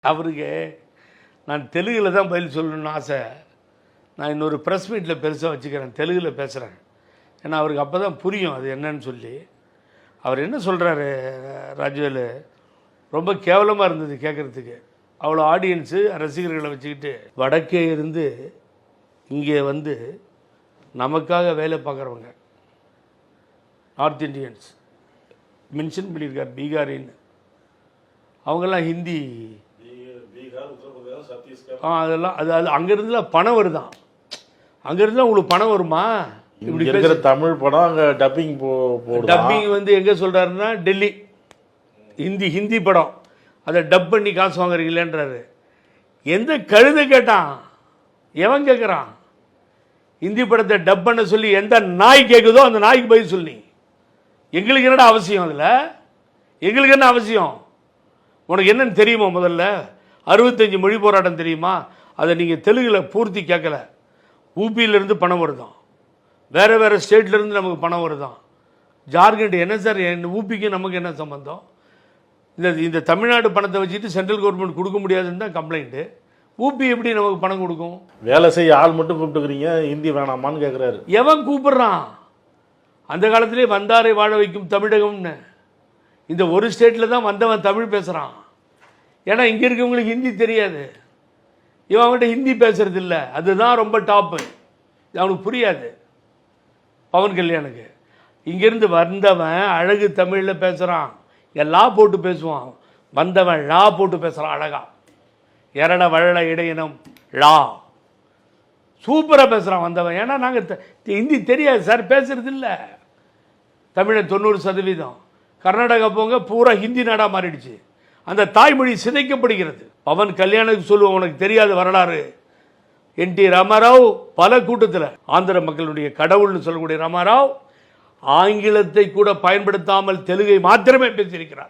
அவருக்கு நான் தெலுங்கில் தான் பதில் சொல்லணும்னு ஆசை. நான் இன்னொரு ப்ரெஸ் மீட்டில் பெருசாக வச்சுக்கிறேன், தெலுங்கில் பேசுகிறேன். ஏன்னா அவருக்கு அப்போ தான் புரியும் அது என்னன்னு சொல்லி. அவர் என்ன சொல்கிறாரு ராஜவேலு, ரொம்ப கேவலமாக இருந்தது கேட்குறதுக்கு. அவ்வளோ ஆடியன்ஸு ரசிகர்களை வச்சுக்கிட்டு வடக்கே இருந்து இங்கே வந்து நமக்காக வேலை பார்க்குறவங்க நார்த் இண்டியன்ஸ் மென்ஷன் பண்ணியிருக்கார், பீகாரின்னு. அவங்கெல்லாம் ஹிந்தி அதெல்லாம் அது அங்கேருந்துலாம் பணம் வருதான். அங்கேருந்து உங்களுக்கு பணம் வருமா? இப்படி இருக்கிற தமிழ் படம் அங்கே டப்பிங் டப்பிங் வந்து எங்கே சொல்கிறாருன்னா டெல்லி ஹிந்தி படம் அதை டப் பண்ணி காசு வாங்குறீங்களேன்றாரு. எந்த கழுதை கேட்டான்? எவன் கேட்குறான்? ஹிந்தி படத்தை டப் பண்ண சொல்லி எந்த நாய் கேட்குதோ அந்த நாய்க்கு பதில் சொல்லி. எங்களுக்கு என்னடா அவசியம்? அதில் எங்களுக்கு என்ன அவசியம்? உனக்கு என்னன்னு தெரியுமா? முதல்ல 65 மொழி போராட்டம் தெரியுமா? அதை நீங்கள் தெலுங்கில் பூர்த்தி கேட்கல. ஊபியிலேருந்து பணம் வருதான், வேறு வேறு ஸ்டேட்லேருந்து நமக்கு பணம் வருதான். ஜார்க்கண்ட் என்ன சார், ஊபிக்கு நமக்கு என்ன சம்பந்தம்? இந்த தமிழ்நாடு பணத்தை வச்சுட்டு சென்ட்ரல் கவர்மெண்ட் கொடுக்க முடியாதுன்னு தான் கம்ப்ளைண்ட்டு. ஊபி எப்படி நமக்கு பணம் கொடுக்கும்? வேலை செய்ய ஆள் மட்டும் கூப்பிட்டுக்கிறீங்க, ஹிந்தி வேணாமான்னு கேட்குறாரு. எவன் கூப்பிட்றான்? அந்த காலத்திலே வந்தாரை வாழ வைக்கும் தமிழகம்னு இந்த ஒரு ஸ்டேட்டில் தான் வந்தவன் தமிழ் பேசுகிறான். ஏன்னா இங்கே இருக்கவங்களுக்கு ஹிந்தி தெரியாது, இவன் அவன்கிட்ட ஹிந்தி பேசுறது இல்லை. அதுதான் ரொம்ப டாப்பு. அவனுக்கு புரியாது. பவன் கல்யாணுக்கு இங்கேருந்து வந்தவன் அழகு தமிழில் பேசுகிறான், லா போட்டு பேசுவான். வந்தவன் லா போட்டு பேசுகிறான் அழகா. எரட வழல இடையினம் லா சூப்பராக பேசுகிறான் வந்தவன். ஏன்னா நாங்கள் ஹிந்தி தெரியாது சார், பேசுறது இல்லை. தமிழை 90%. கர்நாடகா போங்க, பூரா ஹிந்தி நாடாக மாறிடுச்சு. அந்த தாய்மொழி சிதைக்கப்படுகிறது. பவன் கல்யாணுக்கு சொல்லுவோம், உனக்கு தெரியாத வரலாறு. என்டி ராமாராவ் பல கூட்டத்தில் ஆந்திர மக்களுடைய கடவுள்னு சொல்லக்கூடிய ராமாராவ் ஆங்கிலத்தை கூட பயன்படுத்தாமல் தெலுங்கை மாத்திரமே பேசியிருக்கிறார்.